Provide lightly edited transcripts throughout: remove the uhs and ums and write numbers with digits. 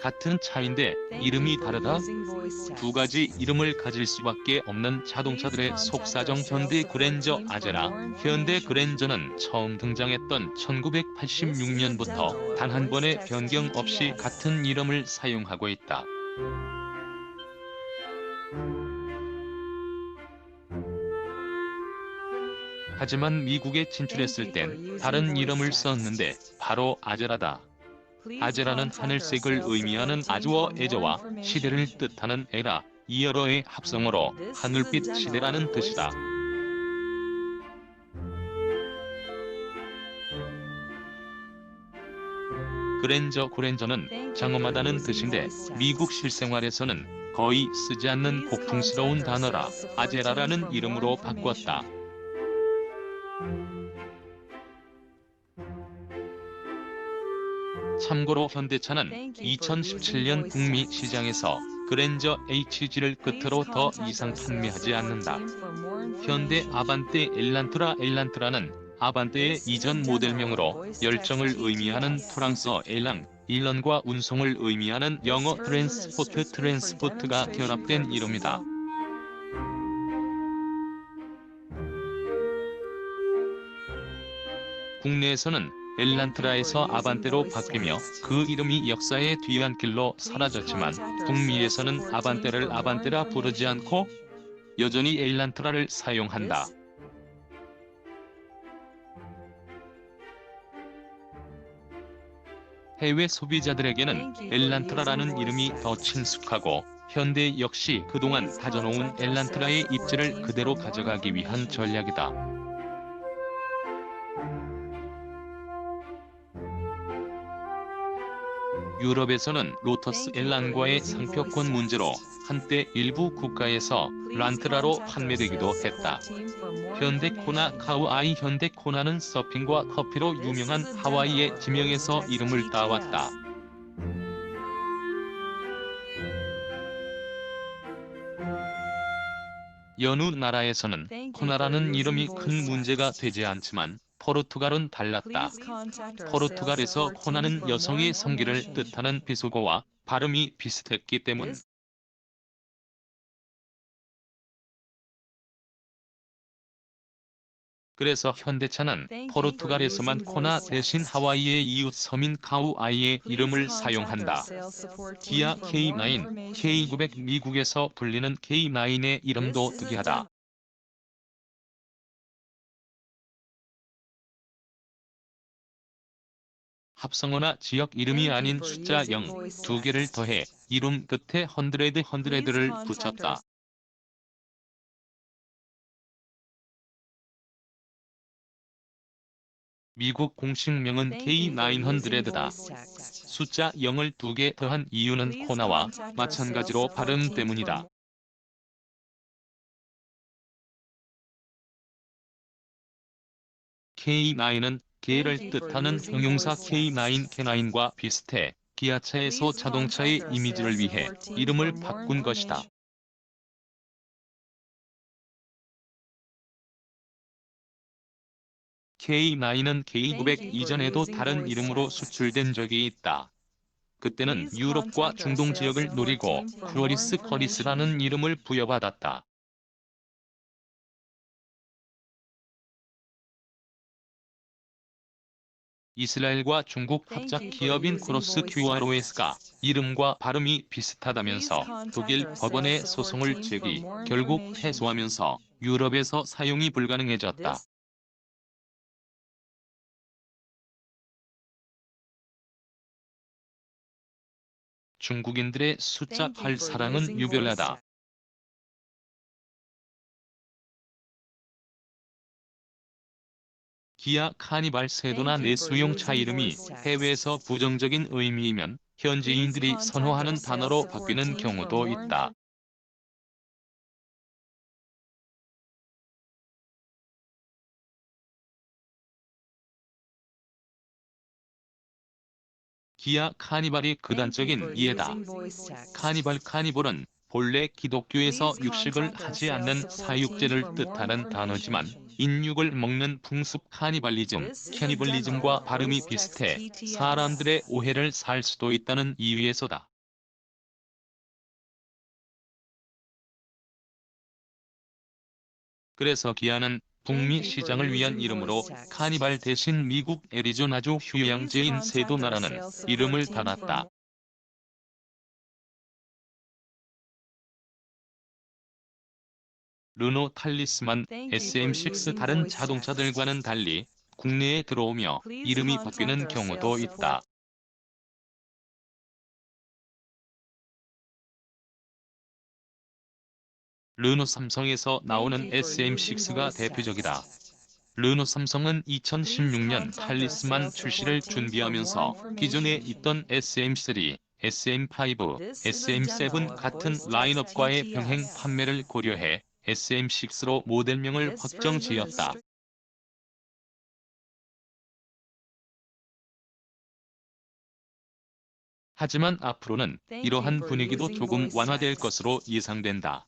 같은 차인데 이름이 다르다? 두 가지 이름을 가질 수밖에 없는 자동차들의 속사정 현대 그랜저 아제라. 현대 그랜저는 처음 등장했던 1986년부터 단 한 번의 변경 없이 같은 이름을 사용하고 있다. 하지만 미국에 진출했을 땐 다른 이름을 썼는데 바로 아제라다. 아제라는 하늘색을 의미하는 아즈워 에저와 시대를 뜻하는 에라, 이 여러의 합성어로 하늘빛 시대라는 뜻이다. 그랜저는 장엄하다는 뜻인데 미국 실생활에서는 거의 쓰지 않는 고풍스러운 단어라 아제라라는 이름으로 바꿨다. 참고로 현대차는 2017년 북미 시장에서 그랜저 HG를 끝으로 더 이상 판매하지 않는다. 현대 아반떼 엘란트라는 아반떼의 이전 모델명으로 열정을 의미하는 프랑스어 엘랑, 일런과 운송을 의미하는 영어 트랜스포트가 결합된 이름이다. 국내에서는 엘란트라에서 아반떼로 바뀌며 그 이름이 역사의 뒤안길로 사라졌지만 북미에서는 아반떼를 아반떼라 부르지 않고 여전히 엘란트라를 사용한다. 해외 소비자들에게는 엘란트라라는 이름이 더 친숙하고 현대 역시 그동안 다져놓은 엘란트라의 입지를 그대로 가져가기 위한 전략이다. 유럽에서는 로터스 엘란과의 상표권 문제로 한때 일부 국가에서 란트라로 판매되기도 했다. 현대코나 카우아이 현대코나는 서핑과 커피로 유명한 하와이의 지명에서 이름을 따왔다. 여느 나라에서는 코나라는 이름이 큰 문제가 되지 않지만 포르투갈은 달랐다. 포르투갈에서 코나는 여성의 성기를 뜻하는 비속어와 발음이 비슷했기 때문. 그래서 현대차는 포르투갈에서만 코나 대신 하와이의 이웃 섬인 카우아이의 이름을 사용한다. 기아 K9, K900 미국에서 불리는 K9의 이름도 특이하다. 합성어나 지역 이름이 아닌 숫자 0, 두 개를 더해 이름 끝에 헌드레드를 붙였다. 미국 공식명은 K900다. 숫자 0을 두 개 더한 이유는 코나와 마찬가지로 발음 때문이다. K9은 개를 뜻하는 형용사 K9과 비슷해 기아차에서 자동차의 이미지를 위해 이름을 바꾼 것이다. K9은 K900 이전에도 다른 이름으로 수출된 적이 있다. 그때는 유럽과 중동 지역을 노리고 크로리스 커리스라는 이름을 부여받았다. 이스라엘과 중국 합작 기업인 크로스 QROS가 이름과 발음이 비슷하다면서 독일 법원에 소송을 제기, 결국 패소하면서 유럽에서 사용이 불가능해졌다. 중국인들의 숫자 8 사랑은 유별나다. 기아 카니발 세도나 내수용차 이름이 해외에서 부정적인 의미이면 현지인들이 선호하는 단어로 바뀌는 경우도 있다. 기아 카니발이 극단적인 예다. 카니볼은 본래 기독교에서 육식을 하지 않는 사육제를 뜻하는 단어지만 인육을 먹는 풍습 카니발리즘, 캐니벌리즘과 발음이 비슷해 사람들의 오해를 살 수도 있다는 이유에서다. 그래서 기아는 북미 시장을 위한 이름으로 카니발 대신 미국 애리조나주 휴양지인 세도나라는 이름을 달았다. 르노 탈리스만 SM6 다른 자동차들과는 달리 국내에 들어오며 이름이 바뀌는 경우도 있다. 르노 삼성에서 나오는 SM6가 대표적이다. 르노 삼성은 2016년 탈리스만 출시를 준비하면서 기존에 있던 SM3, SM5, SM7 같은 라인업과의 병행 판매를 고려해 SM6로 모델명을 확정 지었다. 하지만 앞으로는 이러한 분위기도 조금 완화될 것으로 예상된다.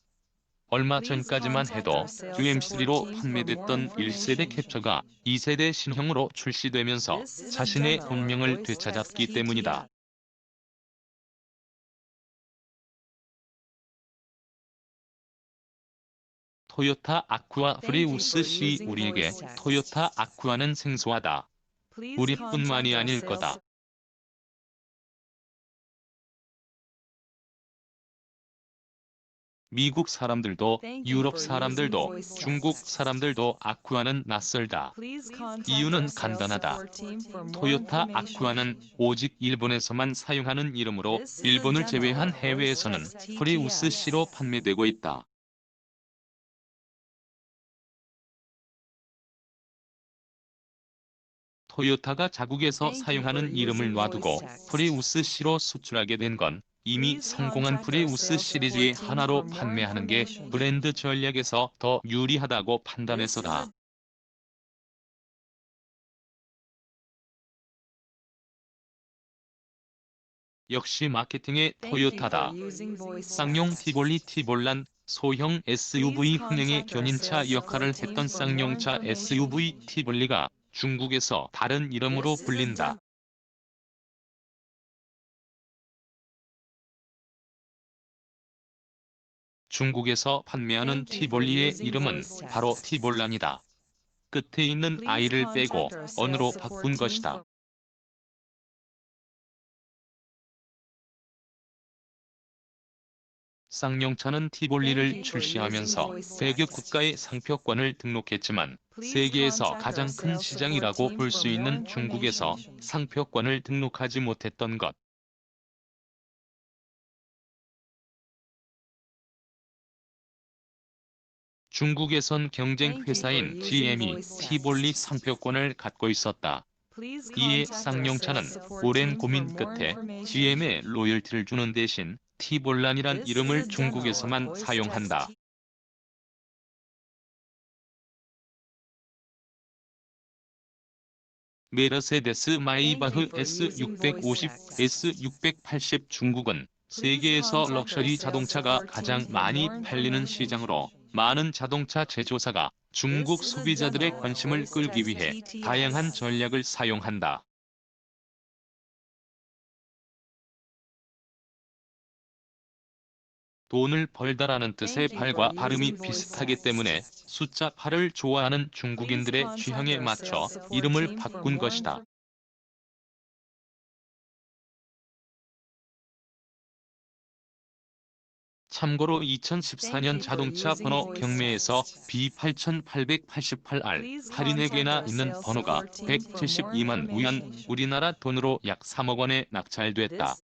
얼마 전까지만 해도 QM3로 판매됐던 1세대 캡처가 2세대 신형으로 출시되면서 자신의 본명을 되찾았기 때문이다. 토요타 아쿠아 프리우스 C 우리에게 토요타 아쿠아는 생소하다. 우리뿐만이 아닐 거다. 미국 사람들도 유럽 사람들도 중국 사람들도 아쿠아는 natural 이유는 간단하다. 토요타 아쿠아는 오직 일본에서만 사용하는 이름으로 일본을 제외한 해외에서는 프리우스 C로 판매되고 있다. 토요타가 자국에서 사용하는 이름을 놔두고 프리우스 C로 수출하게 된 건 이미 성공한 프리우스 시리즈의 하나로 판매하는 게 브랜드 전략에서 더 유리하다고 판단해서다. 역시 마케팅의 토요타다. 쌍용 티볼란, 소형 SUV 흥행의 견인차 역할을 했던 쌍용차 SUV 티볼리가 중국에서 다른 이름으로 불린다. 중국에서 판매하는 티볼리의 이름은 바로 티볼란이다. 끝에 있는 i를 빼고 언으로 바꾼 것이다. 쌍용차는 티볼리를 출시하면서 100여 국가의 상표권을 등록했지만 세계에서 가장 큰 시장이라고 볼 수 있는 중국에서 상표권을 등록하지 못했던 것. 중국에선 경쟁 회사인 GM이 티볼리 상표권을 갖고 있었다. 이에 쌍용차는 오랜 고민 끝에 GM에 로열티를 주는 대신 티볼란이란 이름을 중국에서만 사용한다. 메르세데스 마이바흐 S650, S680 중국은 세계에서 럭셔리 자동차가 가장 많이 팔리는 시장으로 많은 자동차 제조사가 중국 소비자들의 관심을 끌기 위해 다양한 전략을 사용한다. 돈을 벌다라는 뜻의 발과 발음이 비슷하기 때문에 숫자 8을 좋아하는 중국인들의 취향에 맞춰 이름을 바꾼 것이다. 참고로 2014년 자동차 번호 경매에서 B8888R 할인액에나 있는 번호가 172만 위안, 우리나라 돈으로 약 3억 원에 낙찰됐다.